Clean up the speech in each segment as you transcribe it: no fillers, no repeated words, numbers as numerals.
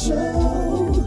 show.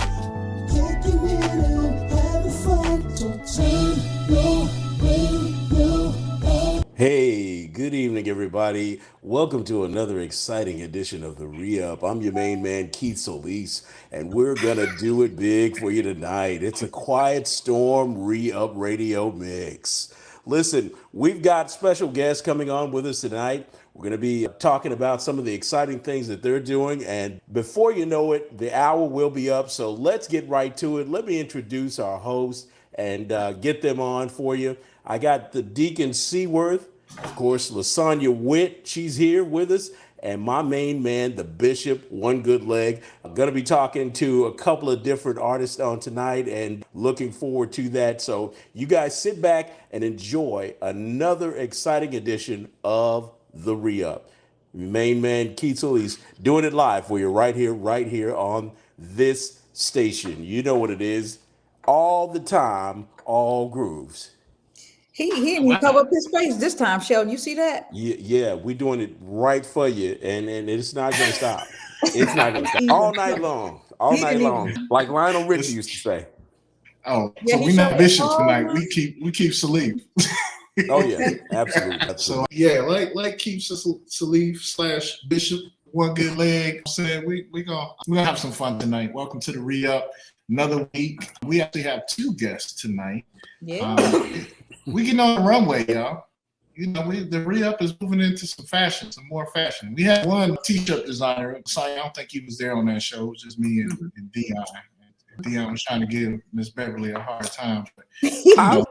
Kicking it and having fun. So turn your radio on. Hey, good evening, everybody. Welcome to another exciting edition of the Re-Up. I'm your main man, Keith Solis, and we're gonna do it big for you tonight. It's a Quiet Storm Re-Up radio mix. Listen, we've got special guests coming on with us tonight. We're going to be talking about some of the exciting things that they're doing. And before you know it, the hour will be up. So let's get right to it. Let me introduce our host and get them on for you. I got the Deacon SEWORTH, of course, Lasagna Witt. She's here with us. And my main man, the Bishop, One Good Leg. I'm going to be talking to a couple of different artists on tonight and looking forward to that. So you guys sit back and enjoy another exciting edition of the Re-Up. Main man Keith Solis doing it live for you right here on this station. You know what it is. All the time, all grooves. He didn't cover up his face this time, Sheldon. You see that? Yeah, we're doing it right for you, and it's not gonna stop. It's not gonna stop all night long, like Lionel Richie used to say. Oh, Yeah, so he we're not showed bishops all tonight. night. We keep Salif. Oh yeah, absolutely. So yeah, like keep Salif / Bishop One Good Leg. Said we're gonna have some fun tonight. Welcome to the Re-Up. Another week. We actually have two guests tonight. Yeah. We getting on the runway, y'all. You know, the Re-Up is moving into some more fashion. We had one t-shirt designer. Sorry, I don't think he was there on that show. It was just me and Dion. Dion was trying to give Miss Beverly a hard time. But,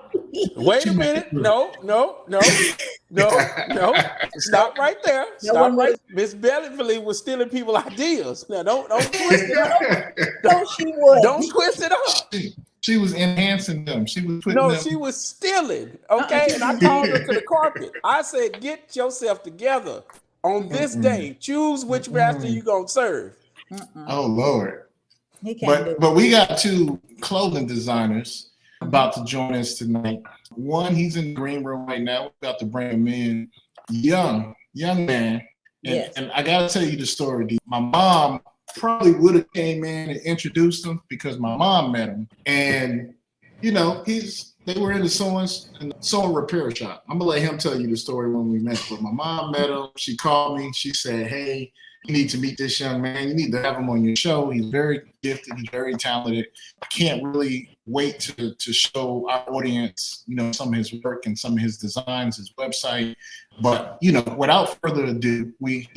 Wait a minute. No. Stop right there. Stop right. Miss Beverly was stealing people's ideas. Now don't twist it up. No, she was. Don't twist it up. She was enhancing them. She was putting them. She was stealing. Okay, and I called her to the carpet. I said, "Get yourself together on this day. Choose which master you gonna serve." Oh Lord. He can't But we got two clothing designers about to join us tonight. One, he's in the green room right now. We're about to bring him in. Young man. And I gotta tell you the story. D. My mom probably would have came in and introduced him because my mom met him. And you know, they were in the sewing repair shop. I'm gonna let him tell you the story when we met. But my mom met him. She called me. She said, "Hey, you need to meet this young man. You need to have him on your show. He's very gifted. He's very talented. I can't really wait to show our audience, you know, some of his work and some of his designs, his website." But, you know, without further ado, we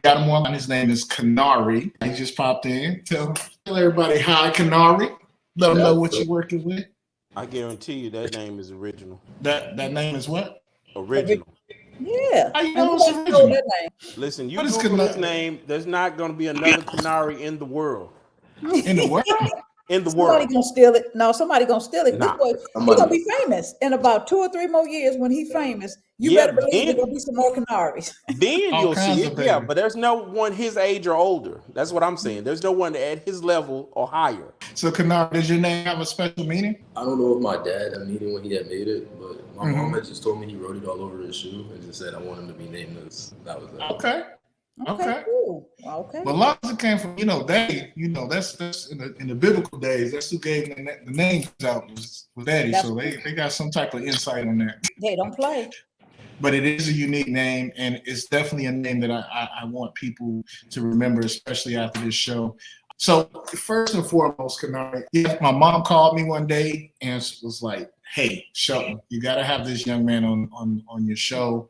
got him on. His name is KNARE. He just popped in. Tell everybody hi, KNARE. Let them know what you're working with. I guarantee you that name is original. That name is what? Original. Yeah. How you know it's original? That name. Listen, you What is Google his KNARE? name, there's not going to be another KNARE in the world. In the world? In the Somebody world. gonna steal it. No, somebody gonna steal it. Nah. He's gonna be famous in about 2 or 3 more years. When he's famous, you better believe there's gonna be some more Canaries. Then All you'll kinds see of it. Yeah, babies. but there's no one his age or older. That's what I'm saying. There's no one at his level or higher. So, KNARE, does your name have a special meaning? I don't know if my dad had a meeting when he had made it, but my mom had just told me he wrote it all over his shoe and just said I want him to be named this. That was it. Okay. Cool. Okay. Well, as long as it came from, that's in the biblical days, that's who gave the names out was Daddy. So they got some type of insight on that. They don't play. But it is a unique name, and it's definitely a name that I want people to remember, especially after this show. So first and foremost, KNARE, my mom called me one day and was like, "Hey, Shelton, you got to have this young man on your show."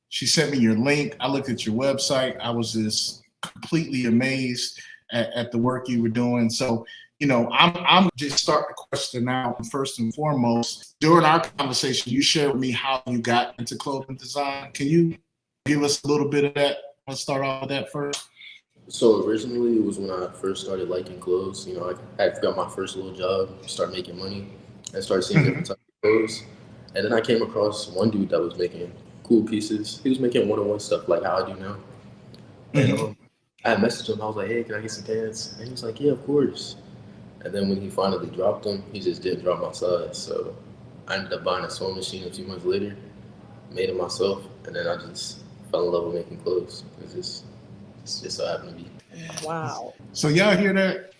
She sent me your link. I looked at your website. I was just completely amazed at the work you were doing. So, you know, I'm just start the question out. First and foremost, during our conversation, you shared with me how you got into clothing design. Can you give us a little bit of that? Let's start off with that first. So originally it was when I first started liking clothes. You know, I got my first little job, start making money, and started seeing different types of clothes. And then I came across one dude that was making cool pieces. He was making one-on-one stuff like how I do now. And I had messaged him. I was like, "Hey, can I get some pants?" And he was like, "Yeah, of course." And then when he finally dropped them, he just didn't drop my size. So I ended up buying a sewing machine a few months later, made it myself, and then I just fell in love with making clothes. It's just so happened to be. Wow. So y'all hear that?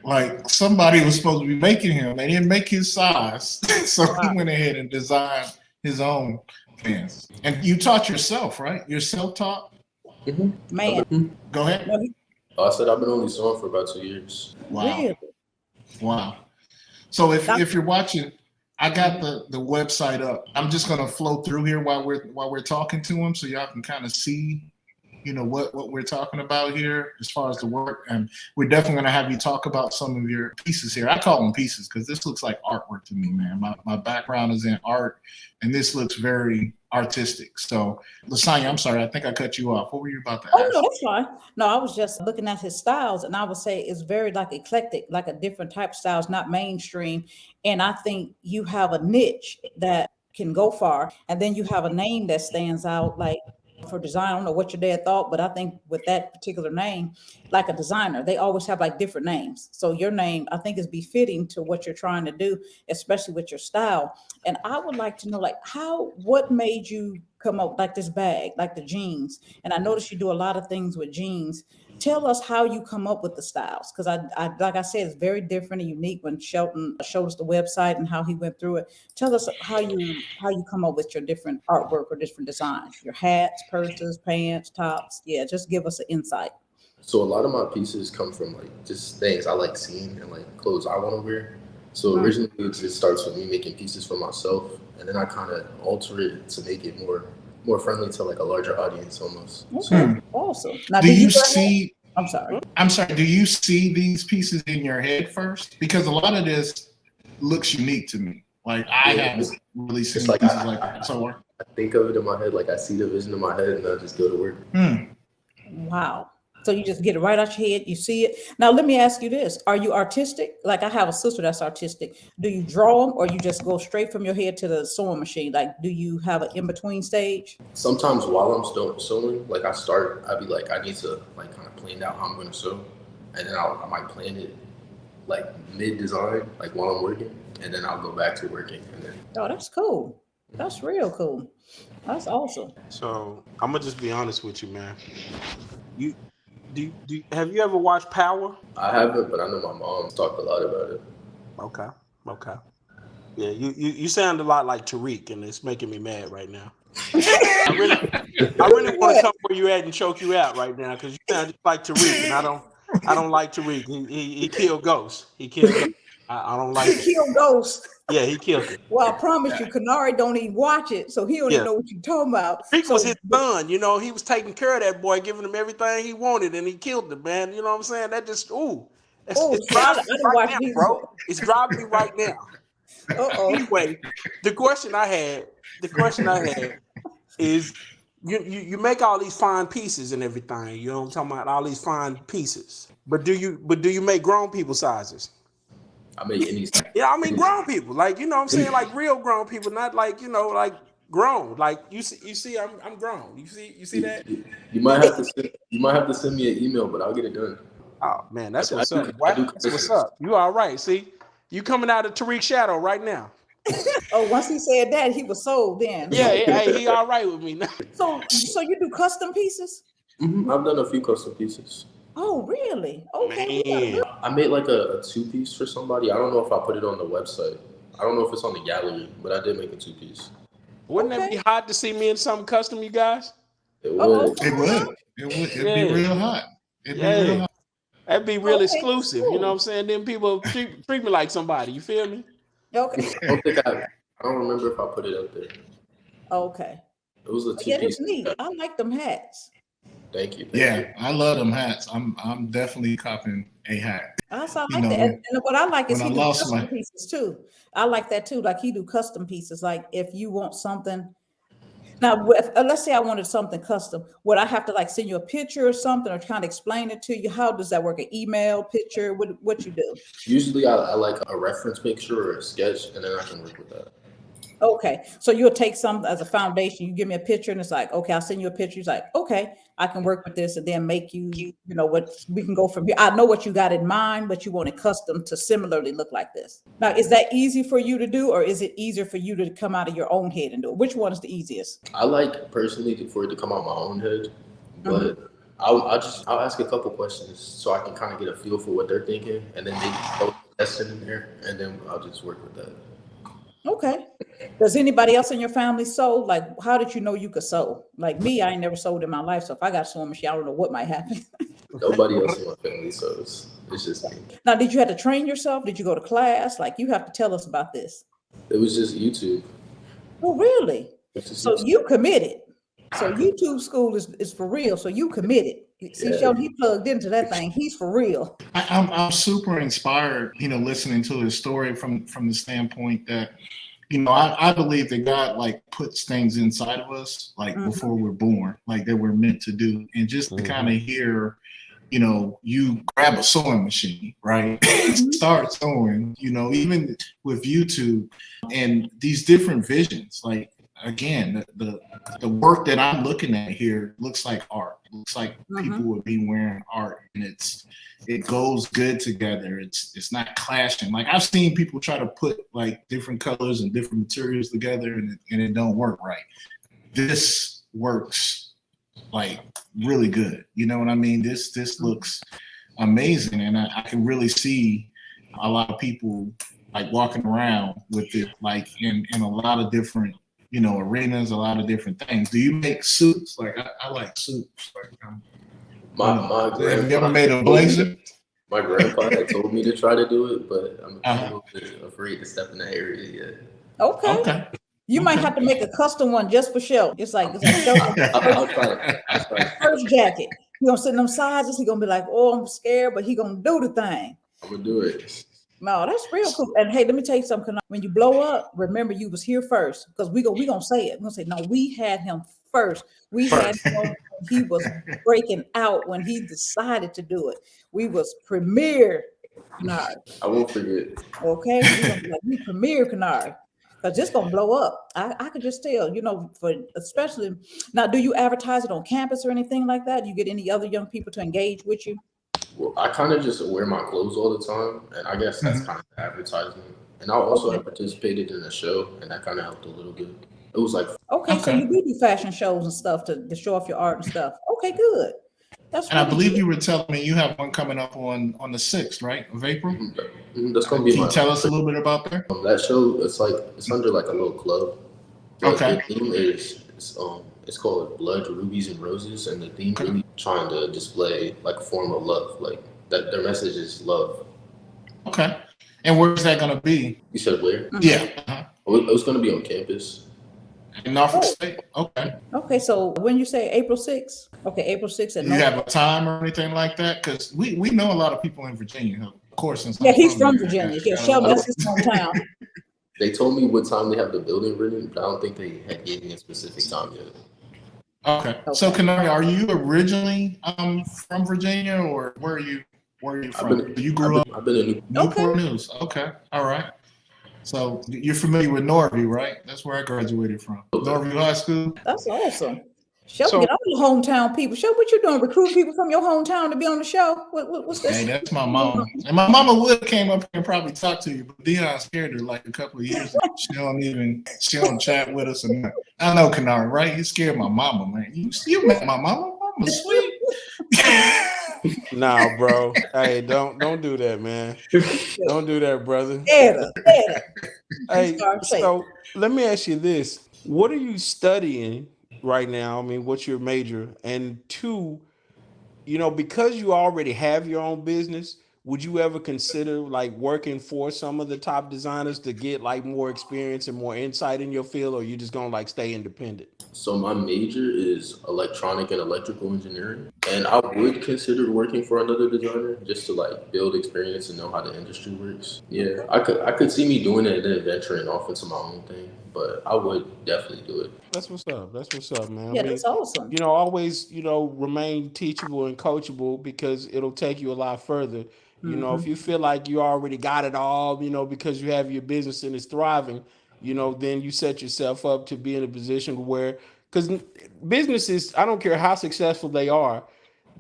Like somebody was supposed to be making him. They didn't make his size. So he went ahead and designed his own pants. And you taught yourself, right? You're self-taught? Man. Go ahead. I said I've been only sewing for about 2 years. Wow. Really? Wow. So if you're watching, I got the website up. I'm just gonna flow through here while we're talking to him, so y'all can kind of see, you know, what we're talking about here as far as the work. And we're definitely gonna have you talk about some of your pieces here. I call them pieces because this looks like artwork to me, man. My background is in art, and this looks very artistic. So, Lasagna, I'm sorry, I think I cut you off. What were you about to ask? Oh, no, that's fine. No, I was just looking at his styles, and I would say it's very like eclectic, like a different type of styles, not mainstream. And I think you have a niche that can go far, and then you have a name that stands out, like for design. I don't know what your dad thought, but I think with that particular name, like a designer, they always have like different names. So your name, I think, is befitting to what you're trying to do, especially with your style. And I would like to know, like, what made you come up like this bag, like the jeans? And I noticed you do a lot of things with jeans. Tell us how you come up with the styles, because I like I said, it's very different and unique. When Shelton showed us the website and how he went through it, tell us how you come up with your different artwork or different designs, your hats, purses, pants, tops. Yeah, just give us an insight. So a lot of my pieces come from like just things I like seeing and like clothes I want to wear. So originally it just starts with me making pieces for myself, and then I kind of alter it to make it more friendly to like a larger audience almost. Okay, awesome. Now, Do you see? I'm sorry. Do you see these pieces in your head first? Because a lot of this looks unique to me. Like I haven't really seen like pieces like that. So I think of it in my head, like I see the vision in my head, and I just go to work. Wow. So you just get it right out your head, you see it. Now, let me ask you this. Are you artistic? Like I have a sister that's artistic. Do you draw them, or you just go straight from your head to the sewing machine? Like, do you have an in-between stage? Sometimes while I'm sewing, like I'd be like, I need to like kind of plan out how I'm going to sew. And then I might plan it like mid-design, like while I'm working. And then I'll go back to working. And then. Oh, that's cool. That's real cool. That's awesome. So I'm gonna just be honest with you, man. Have you ever watched Power? I haven't, but I know my mom talked a lot about it. Okay. Yeah, you sound a lot like Tariq, and it's making me mad right now. I really want to come where you at and choke you out right now, because you sound just like Tariq, and I don't like Tariq. He killed Ghost. I don't like it. He killed Ghost. Yeah, he killed it. Well, I promise you, KNARE don't even watch it, so he don't even know what you're talking about. Tariq was his son, you know. He was taking care of that boy, giving him everything he wanted, and he killed him, man. You know what I'm saying? That just it's driving me right now, bro. It's driving me right now. Anyway, the question I had is, you make all these fine pieces and everything. You know what I'm talking about? All these fine pieces. But do you make grown people sizes? I make any size. Yeah, I mean grown people. Like, you know what I'm saying? Like real grown people, not like, you know, like grown. Like you see I'm grown. You see that? You might have to send me an email, but I'll get it done. Oh man, that's what's up. That's what's up. You all right? See, you coming out of Tariq's shadow right now. Oh, once he said that, he was sold then. Yeah, he all right with me now. So you do custom pieces? I've done a few custom pieces. Oh, really? Okay. Man. I made like a 2-piece for somebody. I don't know if I put it on the website. I don't know if it's on the gallery, but I did make a 2-piece. Wouldn't that be hot to see me in something custom, you guys? It would. It'd be real hot. It'd be real hot. That'd be real exclusive. Cool. You know what I'm saying? Then people treat me like somebody. You feel me? Okay. I don't remember if I put it up there. Okay. It was a 2-piece. Yeah, it's neat. I like them hats. Thank you. I love them hats. I'm definitely copping a hat. I like that. And what I like is he do custom pieces too. I like that too. Like he do custom pieces. Like if you want something. Now, let's say I wanted something custom. Would I have to like send you a picture or something, or kind of explain it to you? How does that work? An email, picture? What you do? Usually I like a reference picture or a sketch, and then I can work with that. Okay, so you'll take some as a foundation. You give me a picture, and it's like, okay, I'll send you a picture. It's like, okay, I can work with this, and then make you know what we can go from here. I know what you got in mind, but you want it custom to similarly look like this. Now, is that easy for you to do, or is it easier for you to come out of your own head and do it? Which one is the easiest? I like personally for it to come out my own head, but I'll ask a couple questions so I can kind of get a feel for what they're thinking, and then maybe throw a lesson in there, and then I'll just work with that. Okay. Does anybody else in your family sew? Like, how did you know you could sew? Like me, I ain't never sewed in my life, so if I got a sewing machine, I don't know what might happen. Nobody else in my family sews. It's just me. Now, did you have to train yourself? Did you go to class? Like, you have to tell us about this. It was just YouTube. Oh, really? So YouTube. you committed. So YouTube school is for real. So you committed. See, Yeah. Sheldon, he plugged into that thing. He's for real. I'm super inspired, listening to his story from the standpoint that, I believe that God like puts things inside of us like before we're born, like that we're meant to do. And just to kind of hear, you grab a sewing machine, right? Start sewing, even with YouTube and these different visions. Like, again, the work that I'm looking at here looks like art. Looks like people would be wearing art, and it goes good together. It's not clashing. Like, I've seen people try to put like different colors and different materials together, and it don't work right. This works like really good. You know what I mean? This looks amazing, and I can really see a lot of people like walking around with it, like in a lot of different arenas, a lot of different things. Do you make suits? Like I like suits. Like, have you ever made a blazer? My grandpa had told me to try to do it, but I'm a little bit afraid to step in that area yet. Okay. You might have to make a custom one just for show. It's like I'll try it. First jacket. He gonna sit in them sizes. He gonna be like, "Oh, I'm scared," but he gonna do the thing. I'm gonna do it. No, that's real cool. And hey, let me tell you something. When you blow up, remember you was here first, because we gonna say it. We're gonna say, no, we had him first. We had him when he was breaking out, when he decided to do it. We was premier KNARE. I won't forget. Okay, we're gonna be like, we premier KNARE, because it's gonna blow up. I could just tell, for especially now. Do you advertise it on campus or anything like that? You get any other young people to engage with you? Well, I kind of just wear my clothes all the time, and I guess that's kind of advertising. And I also have participated in a show, and that kind of helped a little bit. It was like okay. So you do fashion shows and stuff to show off your art and stuff. Okay, good. That's and really I believe you were telling me you have one coming up on the 6th, right, of April. That's gonna be. Can you tell us a little bit about that? That show, it's under like a little club. Okay. The theme it's called Blood, Rubies, and Roses, and the theme really trying to display like a form of love, like that. Their message is love. Okay. And where's that gonna be? You said where? Yeah. It was gonna be on campus. In Norfolk State. Okay. Okay. So when you say April 6th, okay, April 6th. Do you have a time or anything like that? Because we know a lot of people in Virginia, of course. He's from Virginia. Yeah, Sheldon, that's his hometown. They told me what time they have the building written, but I don't think they had gave me a specific time yet. Okay. So KNARE, are you originally from Virginia, or where are you from? You grew up? I've been in Newport News. Okay. All right. So you're familiar with Norview, right? That's where I graduated from. Norview High School. That's awesome. Sheldon, get all the hometown people. Sheldon, what you doing? Recruiting people from your hometown to be on the show? What's this? Hey, that's my mom. And my mama would have came up here and probably talked to you, but Dion scared her like a couple of years ago. She don't chat with us. And I know KNARE, right? You scared my mama, man. You met my mama. Mama's sweet. Nah, bro. Hey, don't do that, man. Don't do that, brother. Yeah. Hey, so let me ask you this. What are you studying right now? I mean, what's your major? And two, because you already have your own business, would you ever consider like working for some of the top designers to get like more experience and more insight in your field, or are you just gonna like stay independent? So my major is electronic and electrical engineering, and I would consider working for another designer just to like build experience and know how the industry works. Yeah, I could see me doing it and then venturing off into my own thing, but I would definitely do it. That's what's up, man. Yeah, that's awesome. Always, remain teachable and coachable, because it'll take you a lot further. If you feel like you already got it all, because you have your business and it's thriving, then you set yourself up to be in a position where, because businesses, I don't care how successful they are,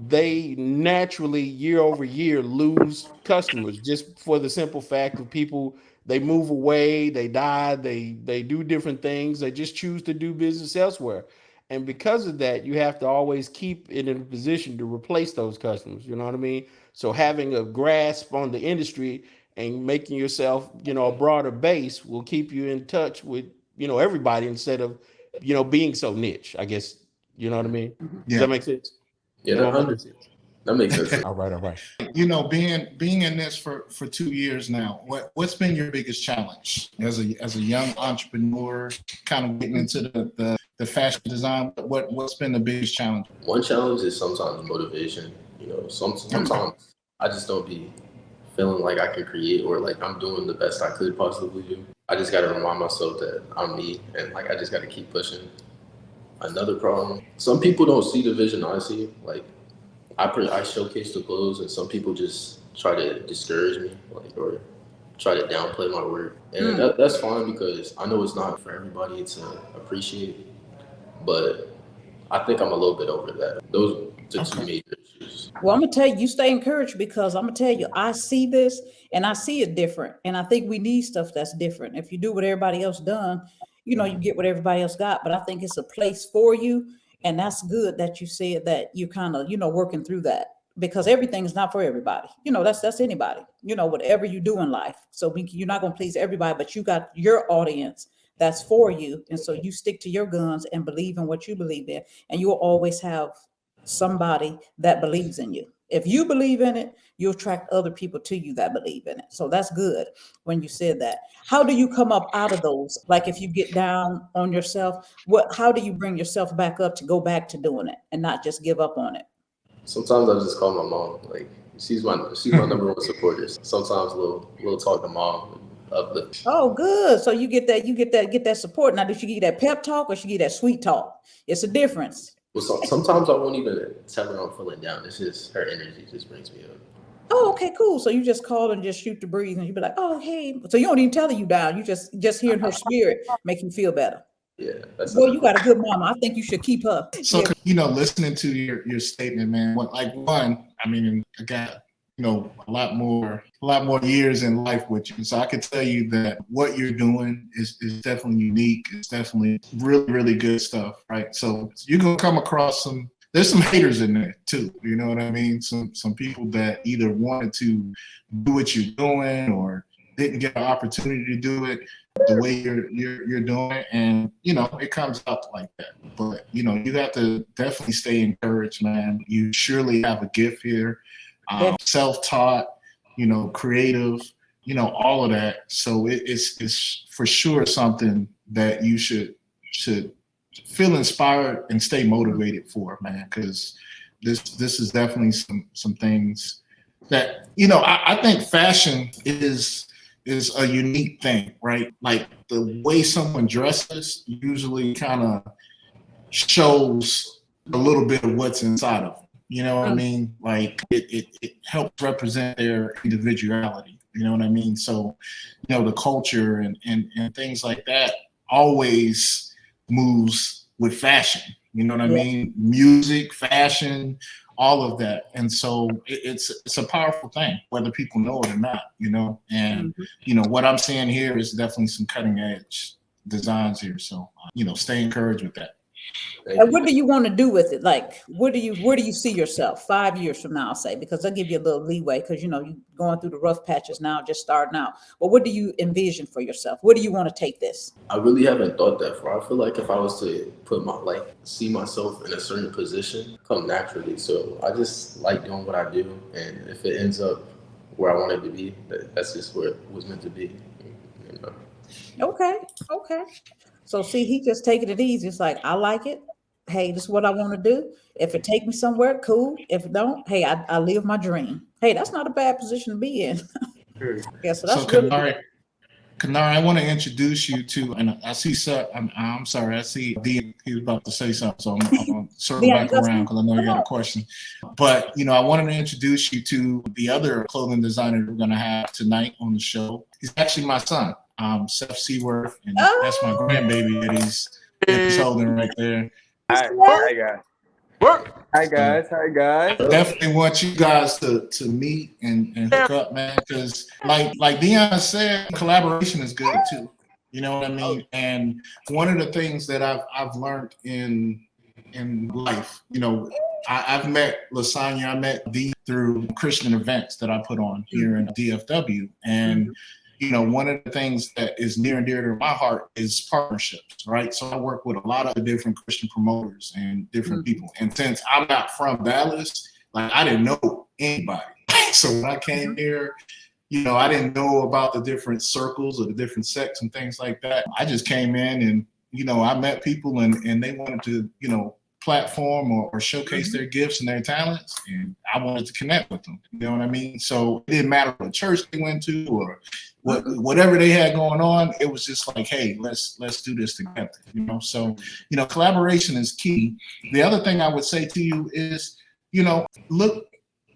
they naturally year over year lose customers, just for the simple fact of people, they move away, they die, they do different things, they just choose to do business elsewhere. And because of that, you have to always keep it in a position to replace those customers. You know what I mean? So having a grasp on the industry and making yourself, a broader base will keep you in touch with, everybody instead of, being so niche, I guess. You know what I mean? Does that make sense? Yeah, Am I making sense? that makes sense. All right. Being in this for 2 years now, what's been your biggest challenge as a young entrepreneur, kind of getting into the fashion design? What's been the biggest challenge? One challenge is sometimes motivation. Sometimes I just don't be feeling like I can create or like I'm doing the best I could possibly do. I just got to remind myself that I'm me, and like I just got to keep pushing. Another problem, some people don't see the vision I see. Like I showcase the clothes, and some people just try to discourage me, or try to downplay my work. And that's fine, because I know it's not for everybody to appreciate, but I think I'm a little bit over that. Those are two major issues. Well, I'm gonna tell you, you stay encouraged, because I'm gonna tell you, I see this and I see it different. And I think we need stuff that's different. If you do what everybody else done, you get what everybody else got. But I think it's a place for you. And that's good that you said that you kind of, working through that, because everything's not for everybody. That's anybody, whatever you do in life. So you're not going to please everybody, but you got your audience that's for you. And so you stick to your guns and believe in what you believe in. And you'll always have somebody that believes in you. If you believe in it, you'll attract other people to you that believe in it. So that's good when you said that. How do you come up out of those? Like if you get down on yourself, how do you bring yourself back up to go back to doing it and not just give up on it? Sometimes I just call my mom. Like she's my number one supporter. Sometimes we'll talk to mom, uplift. Oh, good. So you get that support. Now, does she give you that pep talk, or she give you that sweet talk? It's a difference. Well, sometimes I won't even tell her I'm feeling down. It's just her energy just brings me up. Oh, okay, cool. So you just call and just shoot the breeze, and you be like, "Oh, hey." So you don't even tell her you down. You just hearing her spirit make you feel better. Yeah, that's. Well, you got a good mama. I think you should keep her. So listening to your statement, man. I mean, I got a lot more years in life with you, so I can tell you that what you're doing is definitely unique. It's definitely really, really good stuff, right? So you're gonna come across there's some haters in there too, you know what I mean? Some people that either wanted to do what you're doing or didn't get an opportunity to do it the way you're doing it, and it comes out like that. But you have to definitely stay encouraged, man. You surely have a gift here. Self-taught, creative, all of that. So it's for sure something that you should feel inspired and stay motivated for, man, because this is definitely some things that I think fashion is a unique thing, right? Like the way someone dresses usually kind of shows a little bit of what's inside of them. You know what I mean? Like it helps represent their individuality. You know what I mean? So, the culture and things like that always moves with fashion. You know what I mean? Music, fashion, all of that. And so it's a powerful thing, whether people know it or not, And, what I'm seeing here is definitely some cutting edge designs here. So, stay encouraged with that. And what do you want to do with it? Like, where do you see yourself 5 years from now, I'll say, because I'll give you a little leeway, because you're going through the rough patches now, just starting out. But what do you envision for yourself? Where do you want to take this? I really haven't thought that far. I feel like if I was to see myself in a certain position, come naturally. So I just like doing what I do, and if it ends up where I want it to be, that's just where it was meant to be. Okay. So see, he just taking it easy. It's like, I like it. Hey, this is what I want to do. If it take me somewhere, cool. If it don't, hey, I live my dream. Hey, that's not a bad position to be in. Yeah, so that's really good. KNARE, I want to introduce you to, and I see Seth. I'm sorry, I see D. He was about to say something, so I'm going to circle back around because I know you got a question. But I wanted to introduce you to the other clothing designer we're going to have tonight on the show. He's actually my son, Seth SEWORTH, and that's my grandbaby that he's holding right there. Hi guys. Hi guys. I definitely want you guys to meet and hook up, man, because like Dion said, collaboration is good too. You know what I mean? And one of the things that I've learned in in life. You know, I've met Lasagna, I met Dee through Christian events that I put on here in DFW. And, you know, one of the things that is near and dear to my heart is partnerships, right? So I work with a lot of different Christian promoters and different people. And since I'm not from Dallas, like I didn't know anybody. So when I came here, you know, I didn't know about the different circles or the different sects and things like that. I just came in and, you know, I met people and they wanted to, you know, platform or showcase their gifts and their talents, and I wanted to connect with them. You know what I mean? So it didn't matter what church they went to or whatever they had going on. It was just like, hey, let's do this together. You know, so you know, collaboration is key. The other thing I would say to you is, you know,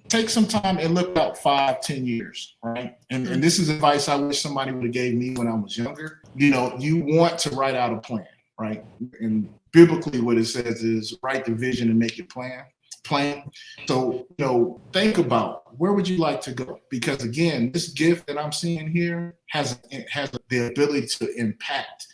take some time and look out 5-10 years, right? And this is advice I wish somebody would have gave me when I was younger. You know, you want to write out a plan, right? And biblically what it says is write the vision and make it plan. So, you know, think about where would you like to go? Because again, this gift that I'm seeing here has the ability to impact,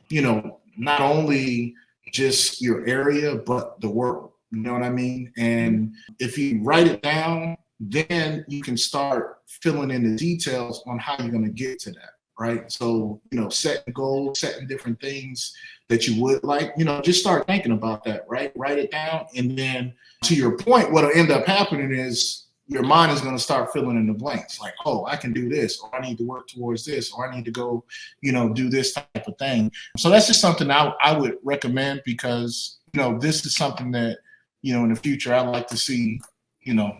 you know, not only just your area, but the world. You know what I mean? And if you write it down, then you can start filling in the details on how you're going to get to that, right? So, you know, setting goals, setting different things that you would like, you know, just start thinking about that, right? Write it down. And then to your point, what'll end up happening is your mind is going to start filling in the blanks. Like, oh, I can do this, or I need to work towards this, or I need to go, you know, do this type of thing. So that's just something I would recommend because, you know, this is something that, you know, in the future, I'd like to see, you know,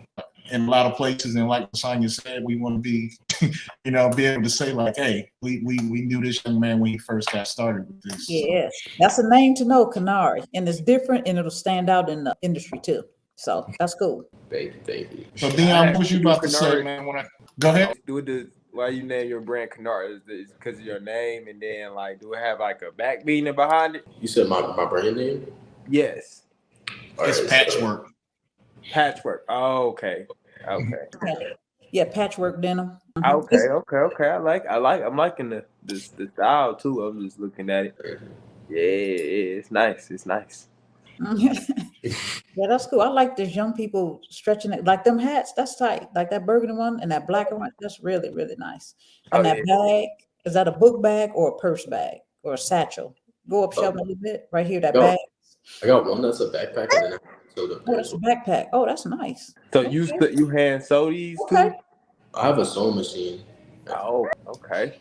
in a lot of places. And like Lasagna said, we want to be, you know, be able to say like, hey, we knew this young man when he first got started with this. Yes, that's a name to know, KNARE, and it's different and it'll stand out in the industry too. So that's cool. Thank you. So Dion, what was you about to say, man? Go ahead. Why you name your brand KNARE? Is it because of your name, and then like, do it have like a back meaning behind it? You said my brand name? Yes. It's Patchwr.k. Patchwr.k. Oh, okay. Yeah, Patchwr.k denim. Okay. I'm liking the style too. I'm just looking at it. Yeah, it's nice. Yeah, that's cool. I like this young people stretching it, like them hats. That's tight. Like that burgundy one and that black one. That's really, really nice. And that bag, is that a book bag or a purse bag or a satchel? Go up, Shelby, a little bit. Right here, that bag. I got one that's a backpack and then that's a backpack. Oh, that's nice. So you hand sew these too? I have a sewing machine. Oh, okay.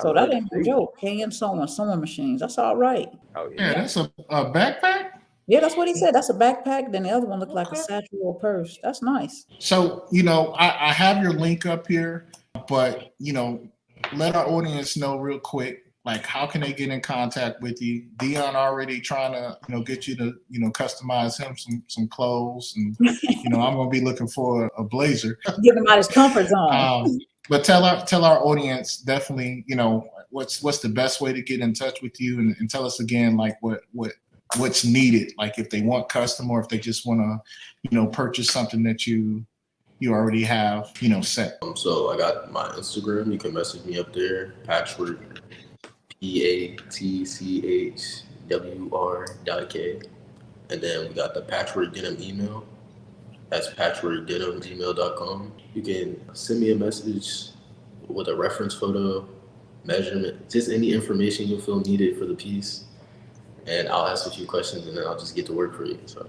So that ain't a joke. Hand sewing machines. That's all right. Oh Yeah, that's a backpack. Yeah, that's what he said. That's a backpack. Then the other one looked like a satchel or purse. That's nice. So, you know, I have your link up here, but, you know, let our audience know real quick, like, how can they get in contact with you? Dion already trying to, you know, get you to, you know, customize him some clothes. And, you know, I'm going to be looking for a blazer. Give him out his comfort zone. But tell our audience definitely, you know, what's the best way to get in touch with you, and tell us again, like, what's needed, like if they want custom or if they just want to, you know, purchase something that you already have, you know, set. So I got my Instagram. You can message me up there, Patchwr.k, PATCHWR.k. And then we got the Patchwr.k denim email. That's patchwr.k@gmail.com. You can send me a message with a reference photo, measurement, just any information you feel needed for the piece. And I'll ask a few questions and then I'll just get to work for you. So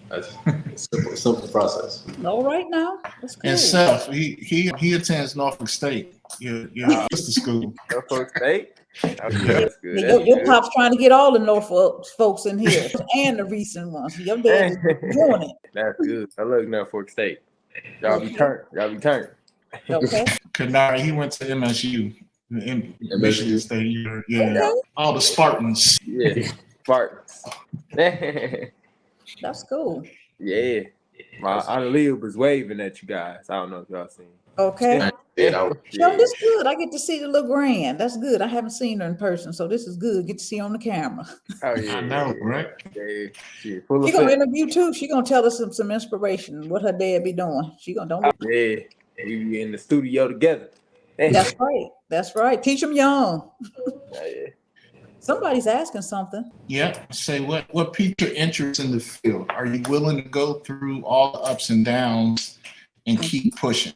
that's a simple process. All right now. That's cool. And Seth, he attends Norfolk State. Your sister school. Norfolk State? Okay, that's good. Your pop's trying to get all the Norfolk folks in here and the recent ones. Your dad is doing it. That's good. I love Norfolk State. Y'all be turned. Okay. KNARE, he went to MSU. In Michigan State. Yeah. Okay. All the Spartans. Yeah. Spartans. That's cool. Yeah. My Aunt Leah was waving at you guys. I don't know if y'all seen. Okay. No, this good. I get to see the little grand. That's good. I haven't seen her in person, so this is good. Get to see her on the camera. Oh yeah. I know, right? Yeah. She's gonna interview too. She's gonna tell us some inspiration, what her dad be doing. She gonna don't. Yeah. We be in the studio together. That's right. That's right. Teach them young. Yeah. Somebody's asking something. Yeah. Say what piqued your interest in the field? Are you willing to go through all the ups and downs and keep pushing?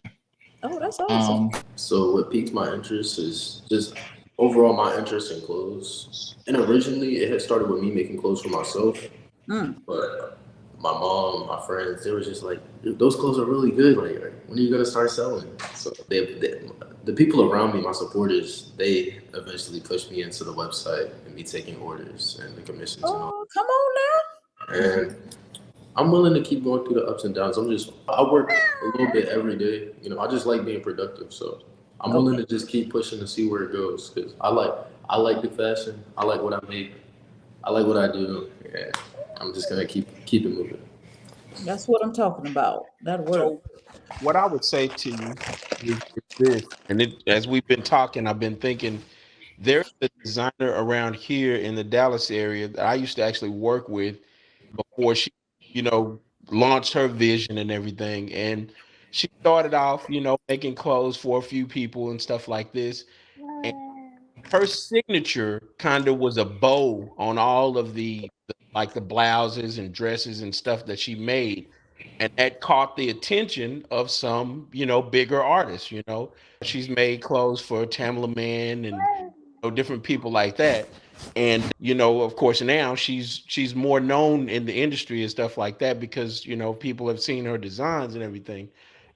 Oh, that's awesome. So what piqued my interest is just overall my interest in clothes. And originally it had started with me making clothes for myself, but my mom, my friends, they were just like, those clothes are really good. Like, when are you gonna start selling? So the people around me, my supporters, they eventually pushed me into the website and me taking orders and the commissions and all. Oh, come on now. And I'm willing to keep going through the ups and downs. I work a little bit every day. You know, I just like being productive. So I'm willing to just keep pushing to see where it goes, because I like the fashion. I like what I make. I like what I do. Yeah, I'm just gonna keep it moving. That's what I'm talking about. That work. So what I would say to you is this, and as we've been talking, I've been thinking there's a designer around here in the Dallas area that I used to actually work with before she, you know, launched her vision and everything. And she started off, making clothes for a few people and stuff like this. And her signature kind of was a bow on all of like the blouses and dresses and stuff that she made. And that caught the attention of some, bigger artists. She's made clothes for Tamela Mann and different people like that. And of course, now she's more known in the industry and stuff like that because people have seen her designs and everything.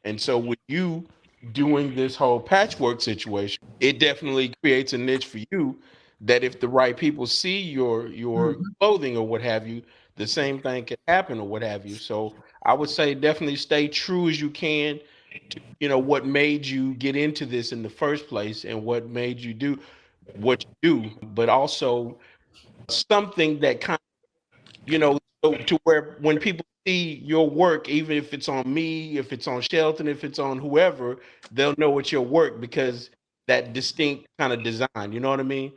And so with you doing this whole patchwork situation, it definitely creates a niche for you that if the right people see your clothing or what have you, the same thing can happen or what have you. So I would say definitely stay true as you can to what made you get into this in the first place and what made you do what you do, but also something that kind of, so to where when people see your work, even if it's on me, if it's on Shelton, if it's on whoever, they'll know it's your work because that distinct kind of design, you know what I mean?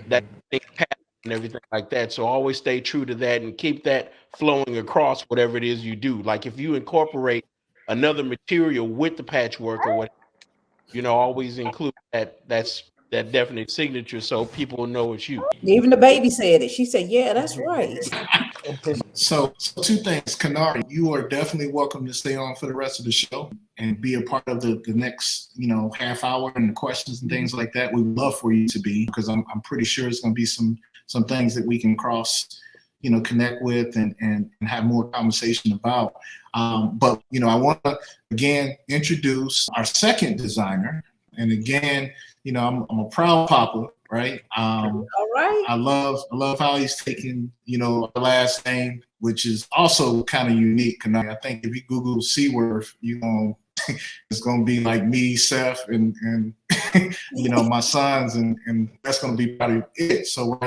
That distinct pattern and everything like that. So always stay true to that and keep that flowing across whatever it is you do. Like if you incorporate another material with the patchwork or what, always include that definite signature so people will know it's you. Even the baby said it. She said, "Yeah, that's right." So two things, KNARE, you are definitely welcome to stay on for the rest of the show and be a part of the next, half hour and the questions and things like that. We would love for you to be, because I'm pretty sure it's going to be some things that we can connect with and have more conversation about. But, I want to, again, introduce our second designer. And again, I'm a proud papa, right? All right. I love how he's taking, our last name, which is also kind of unique. And I think if you Google SEWORTH, it's going to be like me, Seth, and my sons, and that's going to be probably it. So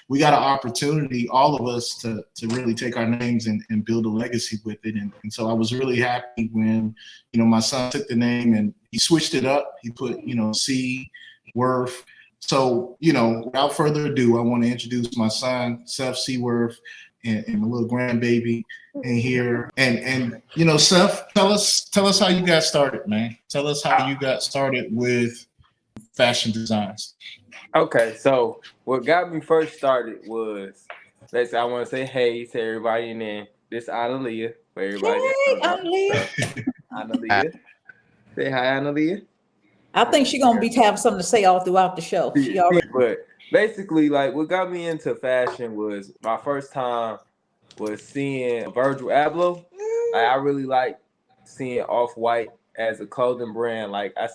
we got an opportunity, all of us, to really take our names and build a legacy with it. And so I was really happy when, my son took the name and he switched it up. He put, SEWORTH. So, without further ado, I want to introduce my son, Seth SEWORTH, and my little grandbaby in here. And Seth, tell us how you got started, man. Tell us how you got started with fashion designs. Okay, so what got me first started was, I want to say hey to everybody, and then this Analia for everybody. Hey, Analia. Analia. Say hi, Analia. I think she's gonna be having something to say all throughout the show. She already. But basically, like, what got me into fashion was my first time was seeing Virgil Abloh. Like, I really like seeing Off-White as a clothing brand. Like, when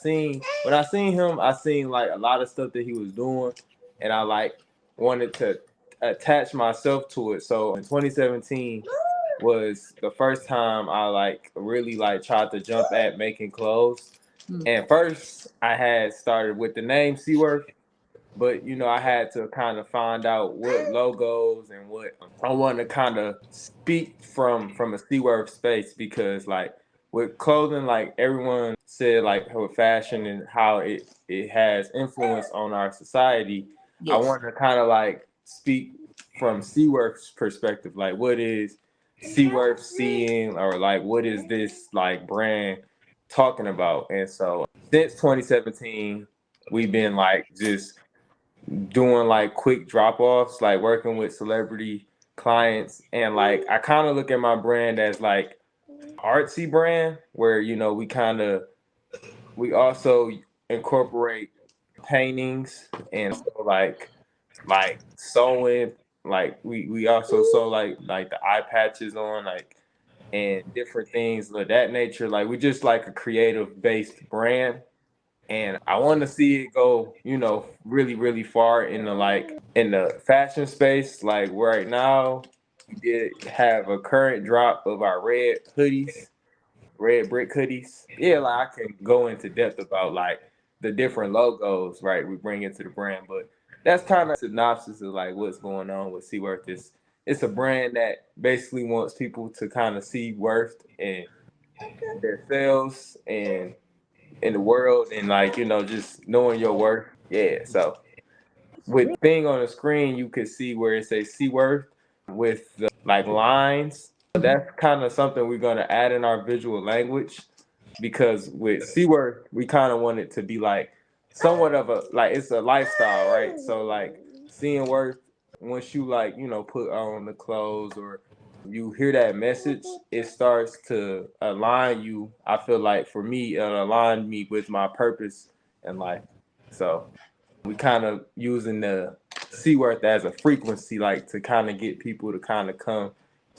I seen him, I seen like a lot of stuff that he was doing, and I like wanted to attach myself to it. So in 2017 was the first time I really tried to jump at making clothes. And first I had started with the name SEWORTH, but I had to kind of find out what logos and what I wanted to kind of speak from a SEWORTH space, because with clothing, everyone said with fashion and how it has influence on our society. Yes. I wanted to kind of speak from SEWORTH's perspective, what is SEWORTH seeing, or what is this brand talking about. And so since 2017, we've been just doing like quick drop-offs, like working with celebrity clients. And like I kind of look at my brand as like artsy brand where, you know, we also incorporate paintings and so like sewing, like we also sew like the eye patches on like and different things of that nature. Like we just like a creative based brand. And I want to see it go, you know, really, really far in the fashion space. Like right now, we did have a current drop of our red hoodies, red brick hoodies. Yeah, like I can go into depth about like the different logos, right? We bring into the brand, but that's kind of synopsis of like what's going on with SEWORTH. It's a brand that basically wants people to kind of see worth in their sales and in the world and like, you know, just knowing your worth. Yeah. So with thing on the screen, you could see where it says SEWORTH with the like lines. That's kind of something we're going to add in our visual language because with SEWORTH, we kind of want it to be like somewhat of a, like it's a lifestyle, right? So like seeing worth, once you like, you know, put on the clothes or you hear that message, it starts to align you. I feel like for me, it aligned me with my purpose in life. So we kind of using the SEWORTH as a frequency, like to kind of get people to kind of come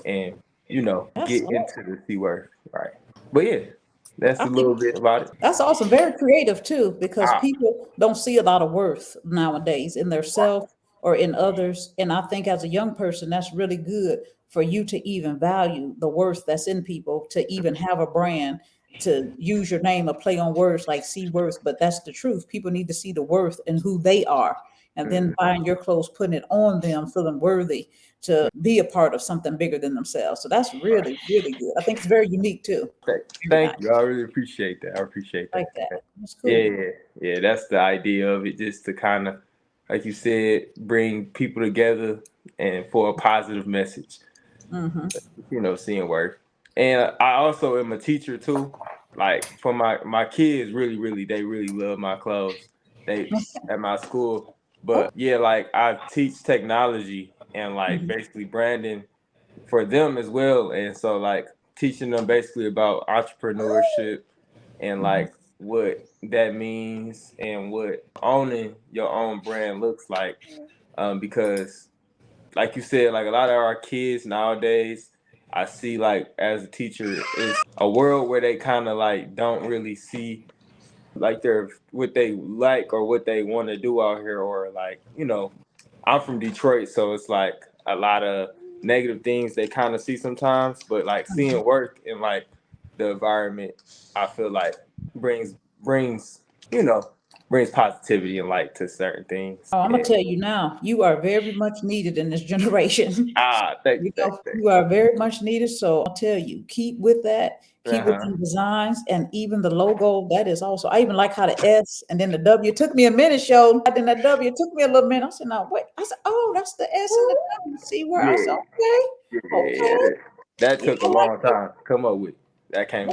and, you know, get into the SEWORTH, right? But yeah, that's a little bit about it. That's also very creative too, because people don't see a lot of worth nowadays in their self or in others. And I think as a young person, that's really good for you to even value the worth that's in people, to even have a brand, to use your name, a play on words like SEWORTH, but that's the truth. People need to see the worth and who they are. And then buying your clothes, putting it on them, feeling worthy to be a part of something bigger than themselves. So that's really, really good. I think it's very unique too. Thank you. I really appreciate that. I appreciate that. Like that. That's cool. Yeah. That's the idea of it, just to kind of, like you said, bring people together and for a positive message. You know, seeing worth. And I also am a teacher too. Like for my kids, really, they really love my clothes. They at my school. But yeah, like I teach technology and like basically branding for them as well. And so like teaching them basically about entrepreneurship and like what that means and what owning your own brand looks like. Because like you said, like a lot of our kids nowadays, I see like as a teacher, is a world where they kind of like don't really see like they're what they like or what they want to do out here, or like, you know, I'm from Detroit, so it's like a lot of negative things they kind of see sometimes, but like seeing work in like the environment, I feel like brings brings positivity and light to certain things. Oh, I'm gonna tell you now, you are very much needed in this generation. Thanks. You are very much needed. So I'll tell you, keep with that, keep with the designs, and even the logo. That is also, I even like how the S and then the W. It took me a minute, show. And then the W, it took me a little minute. I said, no, wait. I said, oh, that's the S and the W. See where I said, okay. That took a long time to come up with. That came,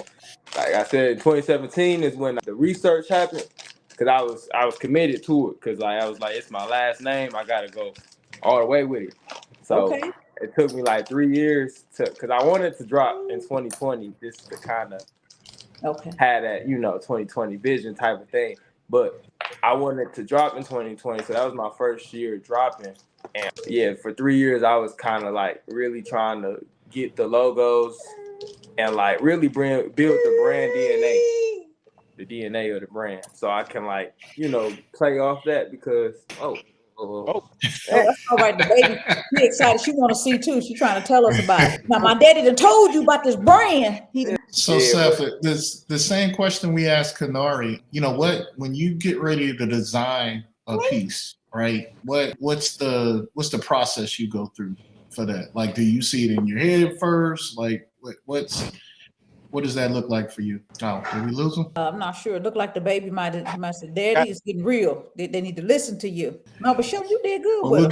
like I said, 2017 is when the research happened. Cause I was committed to it. Cause like I was like, it's my last name. I gotta go all the way with it. So it took me like 3 years cause I wanted to drop in 2020 just to kind of have that, you know, 2020 vision type of thing. But I wanted to drop in 2020. So that was my first year dropping. And yeah, for 3 years I was kind of like really trying to get the logos and like really build the brand DNA. The DNA of the brand, so I can like, you know, play off that because that's all right. The baby, she excited. She want to see too. She trying to tell us about it. Now my daddy done told you about this brand. So Seth, the same question we asked KNARE. You know what? When you get ready to design a piece, right? What's the process you go through for that? Like, do you see it in your head first? Like, what does that look like for you? Oh, did we lose him? I'm not sure. It looked like the baby might say, Daddy, it's getting real. They need to listen to you. No, but show you did good with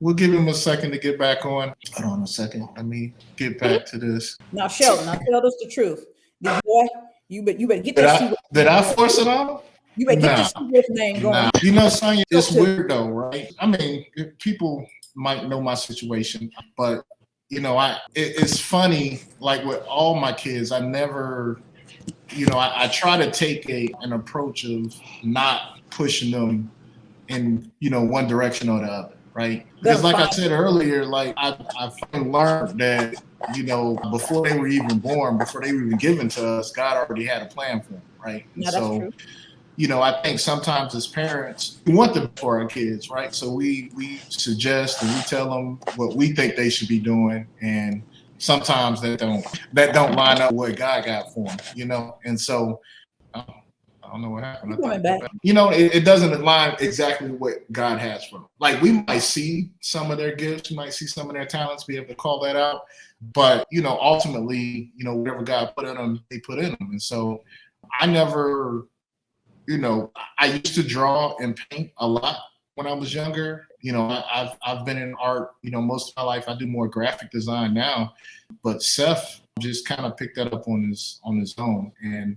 we'll give him a second to get back on. Hold on a second. Let me get back to this. Now tell us the truth. The boy, you better get that. Did I force it on? You may get Nah, your Seaworth name going. nah. You know, Sonya, it's Too. weird though, right? I mean, people might know my situation, but you know, it's funny. Like with all my kids, I never, you know, I try to take an approach of not pushing them in, you know, one direction or the other, right? Because like I said earlier, like I've learned that, you know, before they were even born, before they were even given to us, God already had a plan for them, right? And Yeah, that's true. you know, I think sometimes as parents, we want them for our kids, right? So we suggest and we tell them what we think they should be doing, and sometimes that don't line up with what God got for them, you know. And so I don't know what happened. You know, it doesn't align exactly with what God has for them. Like we might see some of their gifts, we might see some of their talents, be able to call that out, but you know, ultimately, you know, whatever God put in them, they put in them. And so I never. You know, I used to draw and paint a lot when I was younger. You know, I've been in art, you know, most of my life. I do more graphic design now, but Seth just kind of picked that up on his own. And,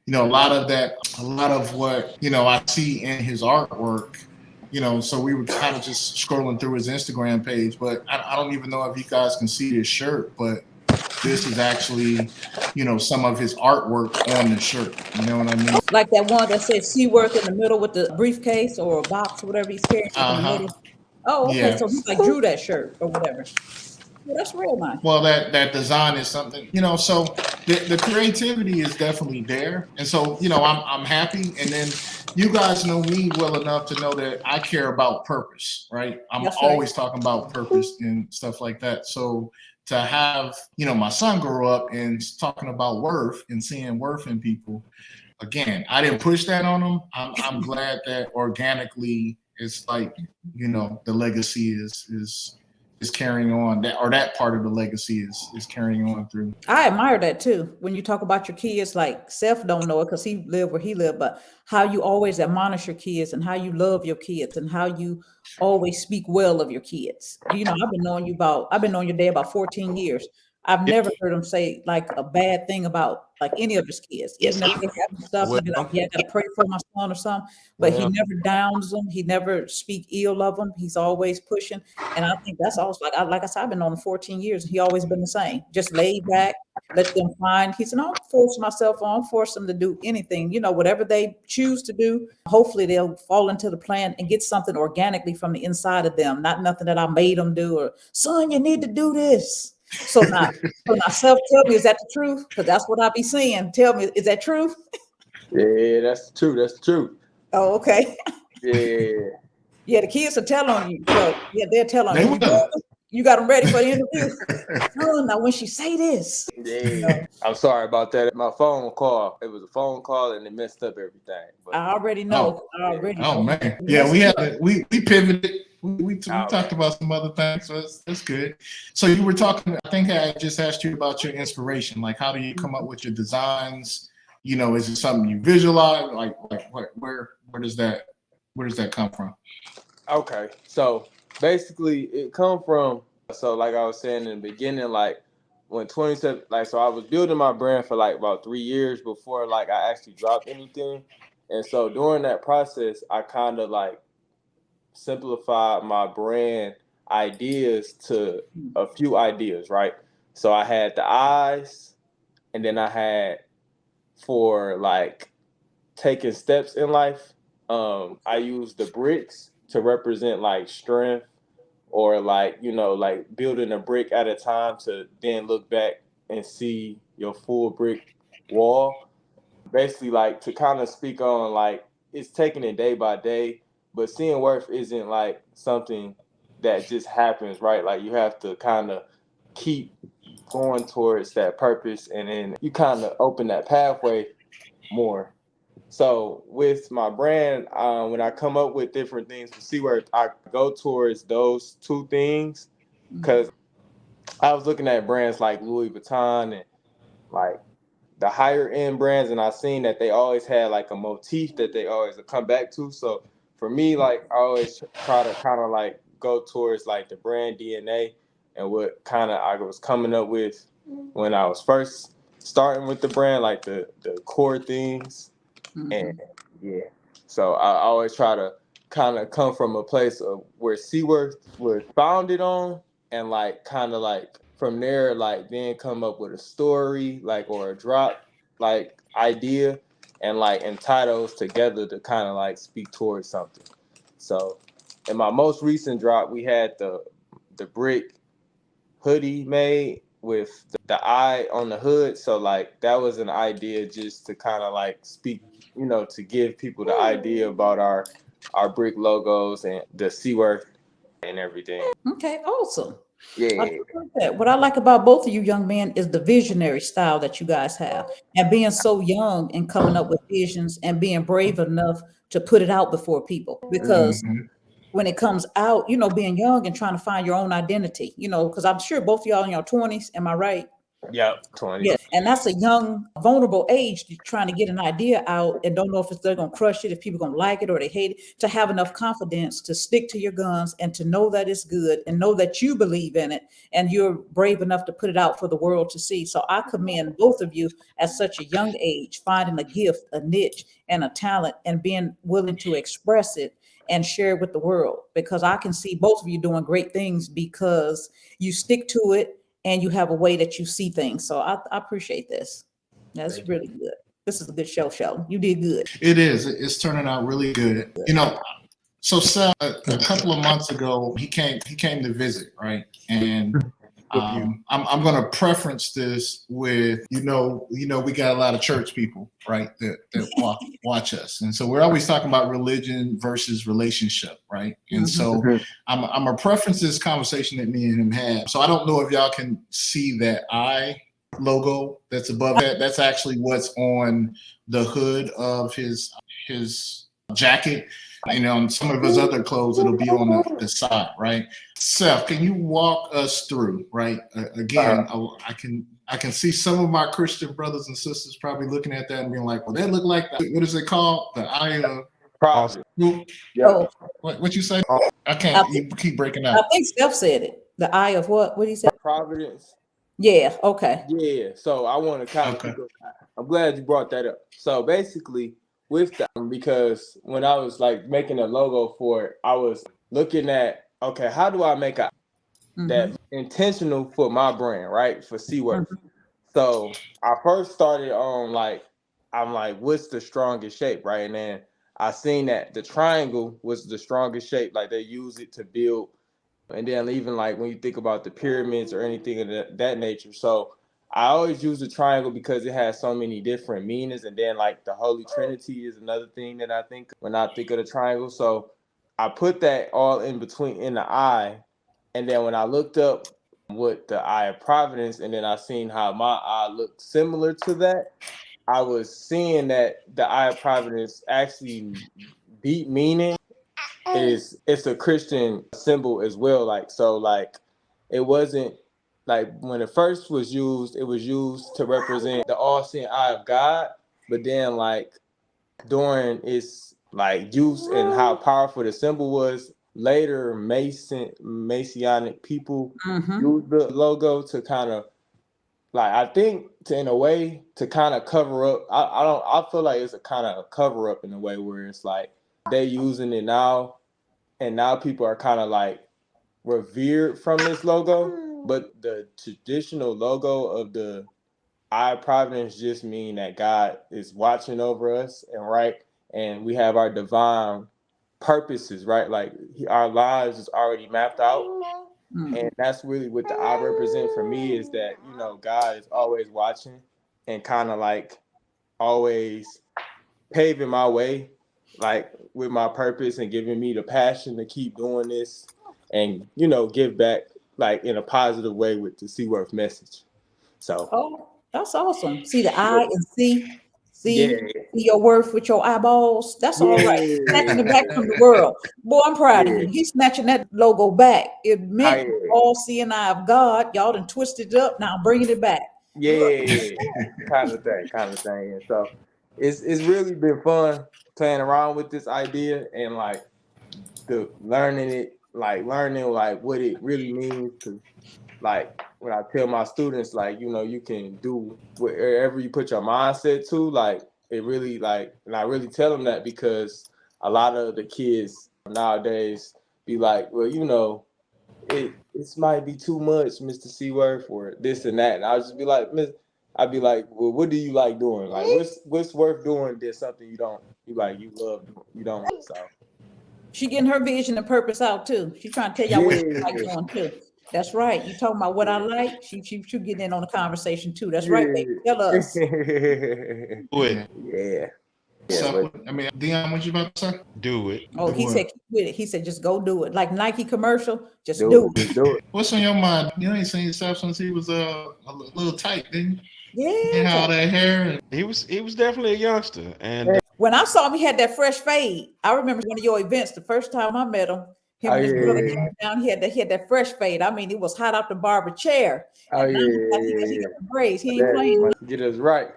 you know, a lot of what, you know, I see in his artwork, you know, so we were kind of just scrolling through his Instagram page, but I don't even know if you guys can see his shirt, but this is actually, you know, some of his artwork on the shirt. You know what I mean? Like that one that said SEWORTH in the middle with the briefcase or a box or whatever he's carrying in the middle. Oh, okay. Yeah. So he like drew that shirt or whatever. Yeah, that's real nice. Well, that design is something, you know, so the creativity is definitely there. And so, you know, I'm happy. And then you guys know me well enough to know that I care about purpose, right? I'm always talking about purpose and stuff like that. So to have, you know, my son grow up and talking about worth and seeing worth in people, again, I didn't push that on him. I'm glad that organically it's like, you know, the legacy is carrying on, that part of the legacy is carrying on through. I admire that too. When you talk about your kids, like Seth don't know it because he lived where he lived, but how you always admonish your kids and how you love your kids and how you always speak well of your kids. You know, I've been knowing your dad about 14 years. I've never heard him say like a bad thing about like any of his kids. Even if they have stuff, he'd be like, yeah, I gotta pray for my son or something. But he never downs them. He never speak ill of them. He's always pushing. And I think that's also like I said, I've been on him 14 years. He always been the same. Just laid back, let them find. He said, I don't force myself on, force them to do anything. You know, whatever they choose to do, hopefully they'll fall into the plan and get something organically from the inside of them, not nothing that I made them do or son, you need to do this. So now Self, tell me, is that the truth? Because that's what I be seeing. Tell me, is that true? Yeah, that's true. That's true. Oh, okay. Yeah. Yeah, the kids will tell on you. So, yeah, they'll tell on you. You got them ready for the interview. Oh, now when she say this. Yeah. I'm sorry about that. My phone call. It was a phone call and it messed up everything. But I already know. Oh man. Yeah, we pivoted. We talked about some other things, so that's good. So you were talking, I think I just asked you about your inspiration. Like, how do you come up with your designs? You know, is it something you visualize? Like where does that come from? Okay, so basically it come from, so like I was saying in the beginning, like when 27, like, so I was building my brand for like about 3 years before like I actually dropped anything. And so during that process, I kind of like simplified my brand ideas to a few ideas, right? So I had the eyes, and then I had for like taking steps in life. I used the bricks to represent like strength or like, you know, like building a brick at a time to then look back and see your full brick wall. Basically like to kind of speak on like it's taking it day by day, but seeing worth isn't like something that just happens, right? Like you have to kind of keep going towards that purpose, and then you kind of open that pathway more. So with my brand, when I come up with different things for SEWORTH, I go towards those two things because I was looking at brands like Louis Vuitton and like the higher end brands, and I seen that they always had like a motif that they always come back to. So for me, like I always try to kind of like go towards like the brand DNA and what kind of I was coming up with when I was first starting with the brand, like the core things. And yeah. So I always try to kind of come from a place of where SEWORTH was founded on, and like kind of like from there, like then come up with a story, like, or a drop like idea, and like and tie those together to kind of like speak towards something. So in my most recent drop, we had the brick hoodie made with the eye on the hood. So like that was an idea just to kind of like speak, you know, to give people the idea about our brick logos and the SEWORTH and everything. Okay, awesome. Yeah. I like that. What I like about both of you young men is the visionary style that you guys have, and being so young and coming up with visions and being brave enough to put it out before people. Because when it comes out, you know, being young and trying to find your own identity, you know, because I'm sure both of y'all in your 20s, am I right? Yep. 20. Yeah, and that's a young, vulnerable age to trying to get an idea out and don't know if they're going to crush it, if people going to like it or they hate it. To have enough confidence to stick to your guns and to know that it's good and know that you believe in it and you're brave enough to put it out for the world to see. So I commend both of you at such a young age, finding a gift, a niche, and a talent, and being willing to express it and share it with the world. Because I can see both of you doing great things because you stick to it and you have a way that you see things. So I appreciate this. That's really good. This is a good show. You did good. It is. It's turning out really good. You know, so Seth, a couple of months ago, he came to visit, right? And I'm going to preference this with, you know, we got a lot of church people, right, that watch us. And so we're always talking about religion versus relationship, right? And so I'm going to preference this conversation that me and him had. So I don't know if y'all can see that eye logo that's above that. That's actually what's on the hood of his jacket. And on some of his other clothes, it'll be on the side, right? Seth, can you walk us through, right? Again, I can see some of my Christian brothers and sisters probably looking at that and being like, well, that look like, what is it called? The eye of Providence. Oh, what you say? I can't, you keep breaking I up. think Steph said it. The eye of what? What did he say? Providence. Yeah, okay. Yeah. So I want to kind of, I'm glad you brought that up. So basically, with that, because when I was like making a logo for it, I was looking at, okay, how do I make that intentional for my brand, right? For SEWORTH. So I first started on like, I'm like, what's the strongest shape, right? And then I seen that the triangle was the strongest shape. Like they use it to build. And then even like when you think about the pyramids or anything of that nature. So I always use the triangle because it has so many different meanings. And then like the Holy Trinity is another thing that I think when I think of the triangle. So I put that all in between in the eye. And then when I looked up what the eye of Providence, and then I seen how my eye looked similar to that, I was seeing that the eye of Providence actually deep meaning it's a Christian symbol as well. Like, so like it wasn't like when it first was used, it was used to represent the all-seeing eye of God. But then like during its like use and how powerful the symbol was, later Masonic people used the logo to kind of like, I think to, in a way, to kind of cover up. I feel like it's a kind of a cover up in a way where it's like they using it now, and now people are kind of like revered from this logo. But the traditional logo of the eye of Providence just mean that God is watching over us, and right, and we have our divine purposes, right? Like our lives is already mapped out. And that's really what the eye represent for me, is that, you know, God is always watching and kind of like always paving my way, like with my purpose, and giving me the passion to keep doing this and, you know, give back like in a positive way with the SEWORTH message. So. Oh, that's awesome. See the eye and see Yeah. your worth with your eyeballs. That's all right. Snatching it back from the world. Boy, I'm proud of you. He's snatching that logo back. It meant all seeing eye of God. Y'all done twisted it up. Now I'm bringing it back. Yeah, kind of thing. And so it's really been fun playing around with this idea and like learning like what it really means. Cause like when I tell my students, like, you know, you can do whatever you put your mindset to, like it really like, and I really tell them that because a lot of the kids nowadays be like, well, you know, this might be too much, Mr. SEWORTH, or this and that. And I'll just be like, I'd be like, well, what do you like doing? Like, what's worth doing? There's something you love doing, you don't. So she getting her vision and purpose out too. She's trying to tell y'all what she like doing too. That's right. You talking about what I like? She get in on the conversation too. That's right. Baby. Tell us. Yeah. So, I mean, Dion, what you about to say? Do it. Oh, he said keep with it. He said just go do it. Like Nike commercial, just Do do it. it. Do it. What's on your mind? You ain't seen yourself since he was a little tight, didn't you? Yeah. And all that hair. He was definitely a youngster, and When I saw him, he had that fresh fade. I remember one of your events, the first time I met him. Him and his brother came down. He had that fresh fade. I mean, it was hot out the barber chair. Oh, And now he got the braids. He ain't playing. Get us right.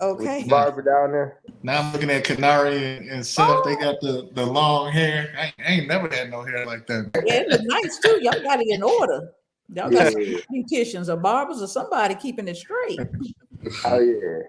Okay. Barber down there. Now I'm looking at KNARE and Seth. They got the long hair. I ain't never had no hair like that. Yeah, it look nice too. Y'all got it in order. Y'all got some beauticians or barbers or somebody keeping it straight. Oh yeah.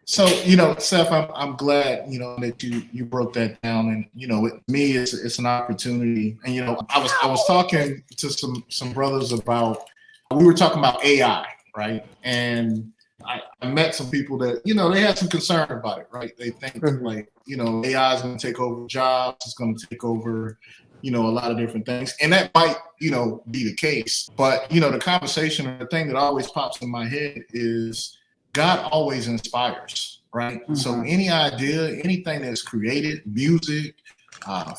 So, you know, Seth, I'm glad, you know, that you broke that down. And, you know, with me, it's an opportunity. And, you know, I was talking to some brothers about, we were talking about AI, right? And I met some people that, you know, they had some concern about it, right? They think like, you know, AI is going to take over jobs. It's going to take over, you know, a lot of different things. And that might, you know, be the case. But, you know, the conversation or the thing that always pops in my head is God always inspires, right? Mm-hmm. So any idea, anything that's created, music,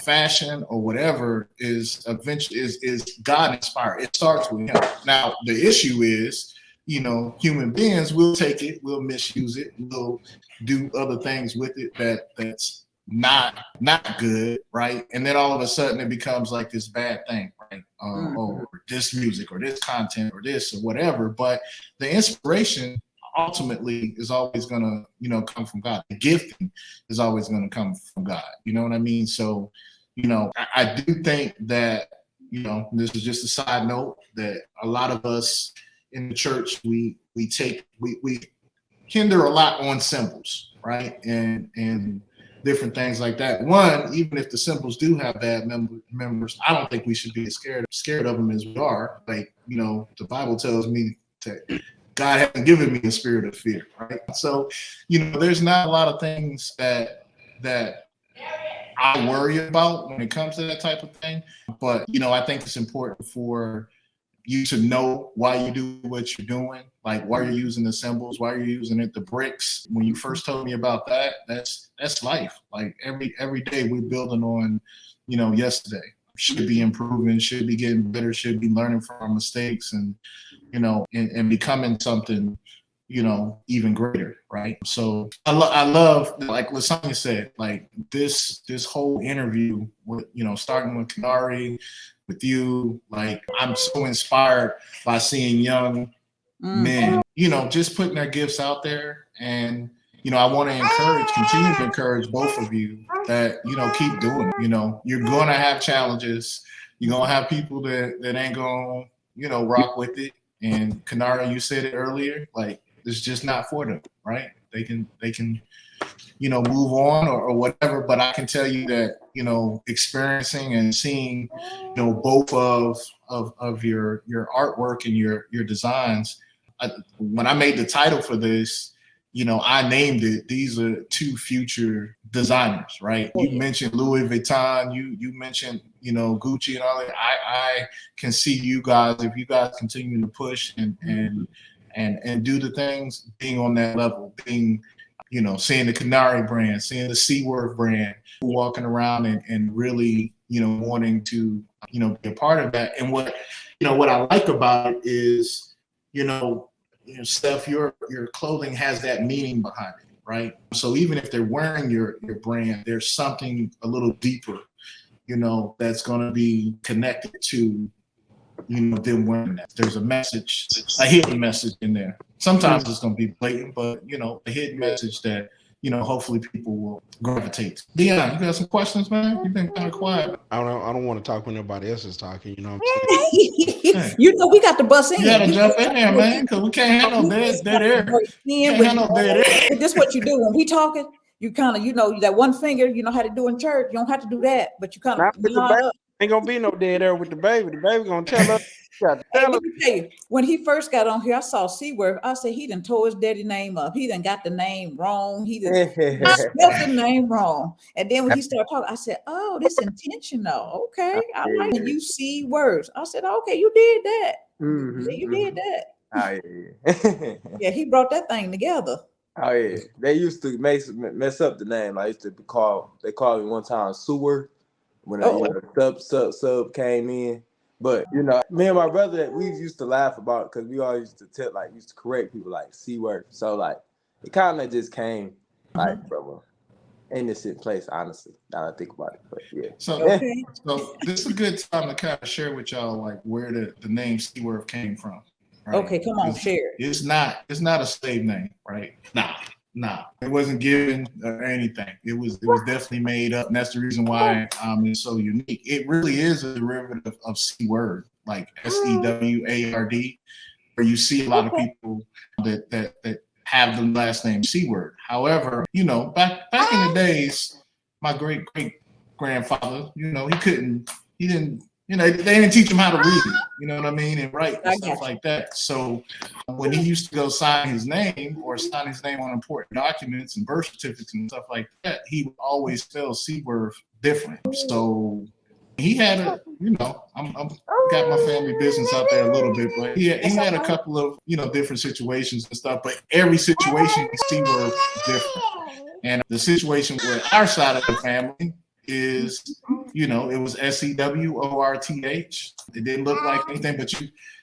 fashion, or whatever is eventually is God inspired. It starts with him. Now, the issue is, you know, human beings will take it, will misuse it, will do other things with it that's not good, right? And then all of a sudden it becomes like this bad thing, right? Or this music or this content or this or whatever. But the inspiration ultimately is always going to, you know, come from God. The gifting is always going to come from God. You know what I mean? So, you know, I do think that, you know, this is just a side note, that a lot of us in the church, we hinder a lot on symbols, right? And different things like that. One, even if the symbols do have bad members, I don't think we should be as scared of them as we are. Like, you know, the Bible tells me that God hasn't given me a spirit of fear, right? So, you know, there's not a lot of things that I worry about when it comes to that type of thing. But, you know, I think it's important for you to know why you do what you're doing, like why you're using the symbols, why you're using it, the bricks. When you first told me about that, that's life. Like every day we're building on, you know, yesterday. Should be improving, should be getting better, should be learning from our mistakes, and, you know, and becoming something, you know, even greater, right? So I love, like what Sonia said, like this whole interview with, you know, starting with KNARE, with you, like I'm so inspired by seeing young men, you know, just putting their gifts out there. And, you know, I want to continue to encourage both of you that, you know, keep doing it. You know, you're going to have challenges. You're going to have people that ain't going to, you know, rock with it. And KNARE, you said it earlier, like it's just not for them, right? They can, you know, move on or whatever. But I can tell you that, you know, experiencing and seeing, you know, both of your artwork and your designs. When I made the title for this, you know, I named it, these are two future designers, right? You mentioned Louis Vuitton, you mentioned, you know, Gucci and all that. I can see you guys, if you guys continue to push and do the things, being on that level, being, you know, seeing the KNARE brand, seeing the SEWORTH brand, walking around and really, you know, wanting to, you know, be a part of that. And what I like about it is, you know, Steph, your clothing has that meaning behind it, right? So even if they're wearing your brand, there's something a little deeper, you know, that's going to be connected to, you know, them wearing that. There's a message, a hidden message in there. Sometimes it's going to be blatant, but, you know, a hidden message that, you know, hopefully people will gravitate to. Dion, you got some questions, man? You've been kind of quiet. I don't want to talk when nobody else is talking. You know what I'm saying? You know, we got to bust in. You got to jump in there, man, because we can't handle dead air. This is what you do when we talking. you kind of, you know, that one finger, you know how to do in church. You don't have to do that, but you kind of Not with the nod baby. up. Ain't gonna be no dead air with the baby. The baby gonna tell her. You got to Hey, tell her. let me tell you, when he first got on here, I saw SEWORTH. I said he done tore his daddy name up. He done got the name wrong. He done spelled the name wrong. And then when he started talking, I said, "Oh, this intentional. Okay, I like when you see words." I said, "Okay, you did that. You did that." Oh, Yeah, he brought that thing together. Oh yeah, they used to mess up the name. I used to be called. They called me one time SEWORTH when I, you know, sub came in. But you know, me and my brother, we used to laugh about it because we always used to used to correct people like SEWORTH. So like, it kind of just came like from an innocent place, honestly. Now that I think about it, but yeah. So this is a good time to kind of share with y'all like where the name SEWORTH came from. Right? Okay, come on, share. It's not a slave name, right? Nah. It wasn't given or anything. It was definitely made up, and that's the reason why it's so unique. It really is a derivative of SEWORTH, like SEWARD, where you see a lot of people that have the last name SEWORTH. However, you know, back in the days, my great grandfather, you know, he didn't. You know, they didn't teach him how to read, you know what I mean, and write and stuff like that. So when he used to go sign his name on important documents and birth certificates and stuff like that, he would always spell SEWORTH different. So he had I'm got my family business out there a little bit, but he had a couple of, you know, different situations and stuff, but every situation SEWORTH different. And the situation with our side of the family is, you know, it was SEWORTH. It didn't look like anything, but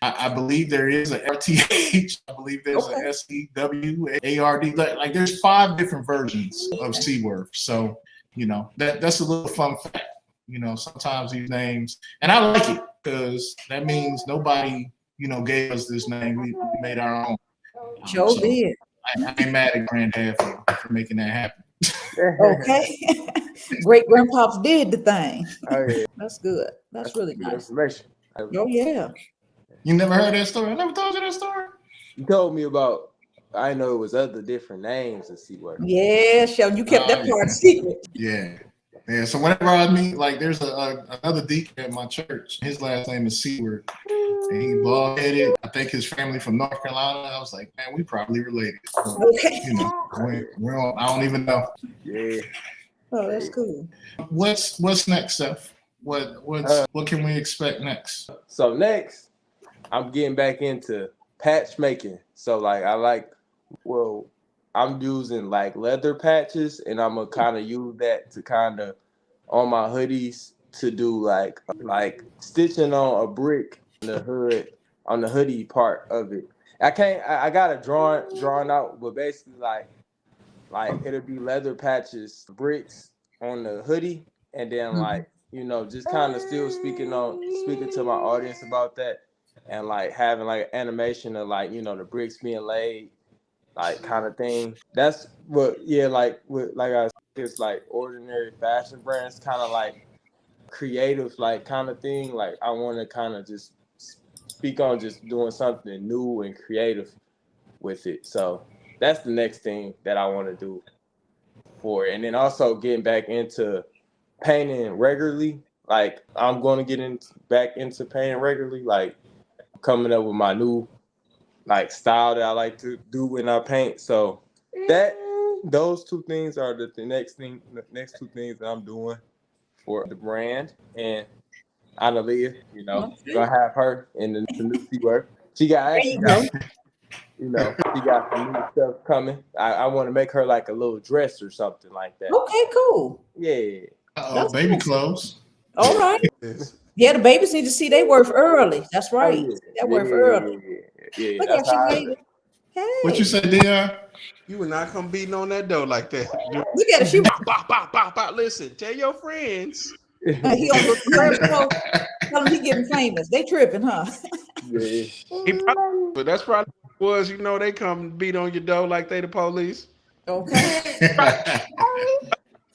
I believe there is a RTH. I believe there's a SEWARD. Like there's 5 different versions of SEWORTH. So, you know, that's a little fun fact. You know, sometimes these names, and I like it because that means nobody, you know, gave us this name. We made our own. Sure did. I ain't mad at Granddad for making that happen. Okay. Great grandpops did the thing. Oh yeah, That's good. That's really good nice. information. Oh yeah. You never heard that story? I never told you that story. You told me about. I know it was other different names of SEWORTH. Yeah, Sheldon, you kept that part secret. Yeah. So whenever I meet, like, there's another deacon at my church. His last name is SEWORTH, and he bald-headed. I think his family from North Carolina. I was like, man, we probably related. So, you know, I don't even know. Yeah. Oh, that's cool. What's next, Seth? What can we expect next? So next, I'm getting back into patch making. So like I'm using like leather patches, and I'm gonna kind of use that to kind of on my hoodies to do like stitching on a brick in the hood on the hoodie part of it. I got it drawn out, but basically like it'll be leather patches, bricks on the hoodie, and then like, you know, just kind of still speaking to my audience about that, and like having like animation of like, you know, the bricks being laid, like kind of thing. That's what, like I said, it's like ordinary fashion brands, kind of like creative, like kind of thing. Like I want to kind of just speak on just doing something new and creative with it. So that's the next thing that I want to do for it. And then also getting back into painting regularly. Like I'm going to get back into painting regularly, like coming up with my new like style that I like to do when I paint. So those 2 things are the next 2 things that I'm doing for the brand. And Analia, you know, gonna have her in the new SEWORTH. She got you know, she got some new stuff coming. I want to make her like a little dress or something like that. Okay, cool. Yeah. Oh, baby clothes. All right. Yeah, the babies need to see they worth early. That's right. Oh, yeah. That worth early. Yeah. Look That's at how you, baby. Hey. What you said, Dion? You were not come beating on that door like that. Look at her. She Bop. Listen, tell your friends. he on the first post. Tell him he getting famous. They tripping, huh? Yeah. But that's probably was, you know, they come beat on your door like they the police. Okay.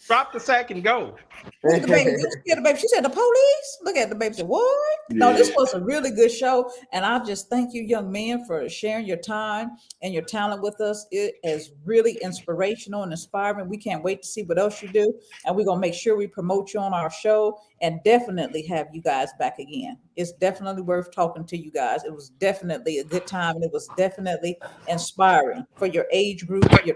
Drop the sack and go. Look at the baby. Don't scare the baby. She said, the police? Look at the baby. Said, what? No, this was a really good show. And I just thank you, young men, for sharing your time and your talent with us. It is really inspirational and inspiring. We can't wait to see what else you do. And we're going to make sure we promote you on our show and definitely have you guys back again. It's definitely worth talking to you guys. It was definitely a good time. And it was definitely inspiring for your age group and your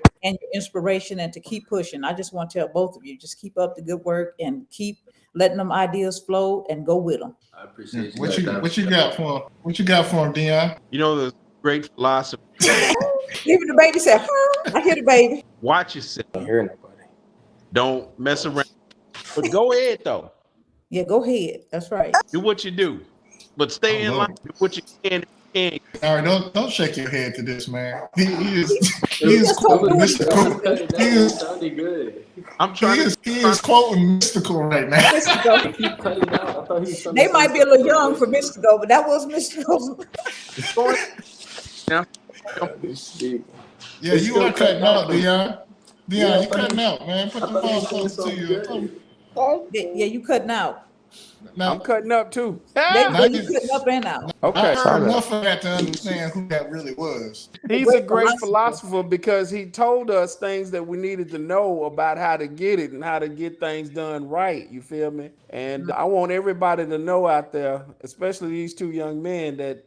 inspiration, and to keep pushing. I just want to tell both of you, just keep up the good work and keep letting them ideas flow and go with them. I appreciate you. What you got for him? What you got for him, Dion? You know the great philosophy. Even the baby said, huh? I hear the baby. Watch yourself. Don't hear nobody. Don't mess around. But go ahead though. Yeah, go ahead. That's right. Do what you do, but stay in line. Do what you can. All right, don't shake your head to this, man. He is quoting mystical. Sounded good. I'm trying. He is quoting mystical right now. They might be a little young for Mystical, but that was Mystical. Yeah, you are cutting out, Dion. Dion, you cutting out, man. Put the phone close to you. Yeah, you cutting out. Now, I'm cutting up too. You cutting up and out. Okay, I heard enough of that to understand who that really was. He's a great philosopher because he told us things that we needed to know about how to get it and how to get things done right. You feel me? And I want everybody to know out there, especially these two young men, that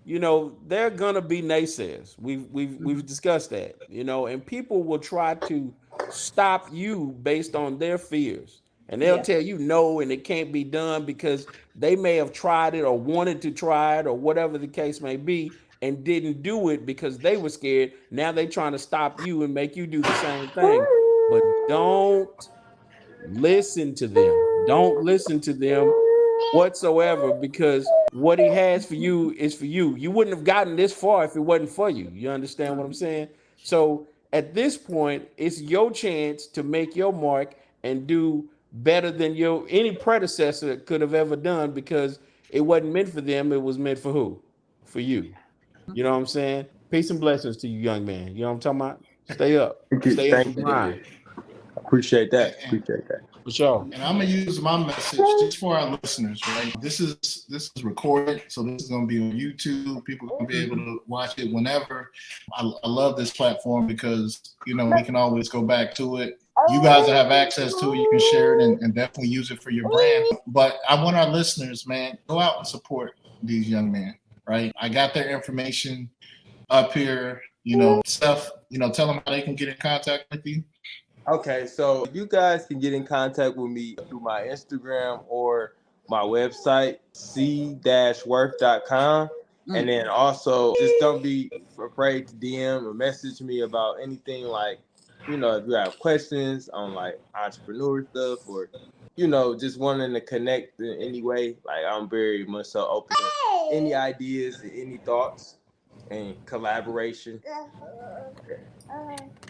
you know they're gonna be naysayers. We've discussed that, you know, and people will try to stop you based on their fears. And they'll tell you no, and it can't be done because they may have tried it or wanted to try it or whatever the case may be and didn't do it because they were scared. Now they're trying to stop you and make you do the same thing. But don't listen to them. Don't listen to them whatsoever, because what he has for you is for you. You wouldn't have gotten this far if it wasn't for you. You understand what I'm saying? So at this point, it's your chance to make your mark and do better than any predecessor could have ever done, because it wasn't meant for them. It was meant for who? For you. You know what I'm saying? Peace and blessings to you, young man. You know what I'm talking about? Stay up. Stay up and grind. Appreciate that. For sure. And I'm gonna use my message just for our listeners, right? This is recorded, so this is gonna be on YouTube. People can be able to watch it whenever. I love this platform because we can always go back to it. You guys that have access to it, you can share it and definitely use it for your brand. But I want our listeners, man, go out and support these young men, right? I got their information up here. Stuff. Tell them how they can get in contact with you. Okay, so you guys can get in contact with me through my Instagram or my website, c-worth.com. And then also just don't be afraid to DM or message me about anything, like, if you have questions on like entrepreneur stuff or, just wanting to connect in any way. Like, I'm very much so open to any ideas and any thoughts and collaboration.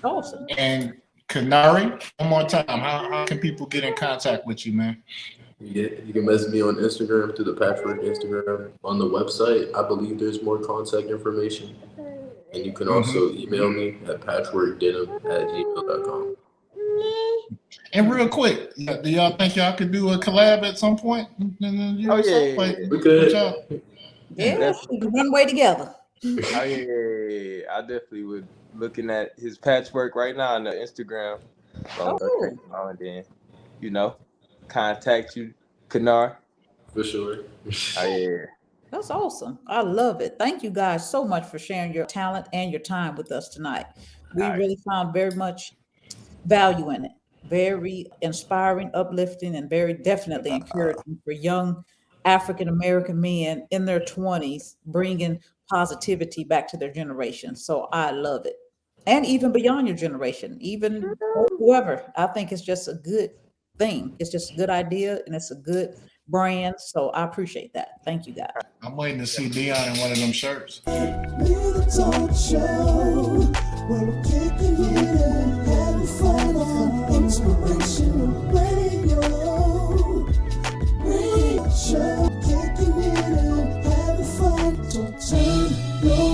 Awesome. And KNARE, one more time, how can people get in contact with you, man? You can message me on Instagram through the Patchwr.k Instagram. On the website, I believe there's more contact information. And you can also email me at patchwrkdenim@gmail.com. And real quick, do y'all think y'all could do a collab at some point? Oh, yeah. We could. Yeah, run way together. Oh, yeah. I definitely would. Looking at his Patchwr.k right now on the Instagram. So and then, contact you, KNARE. For sure. Oh, yeah. That's awesome. I love it. Thank you guys so much for sharing your talent and your time with us tonight. We really found very much value in it. Very inspiring, uplifting, and very definitely encouraging for young African-American men in their 20s, bringing positivity back to their generation. So I love it. And even beyond your generation, even whoever, I think it's just a good thing. It's just a good idea and it's a good brand. So I appreciate that. Thank you, guys. I'm waiting to see Dion in one of them shirts. We're the talk show where we're kicking it and having fun on inspirational radio. Radio show, kicking it and having fun. So turn your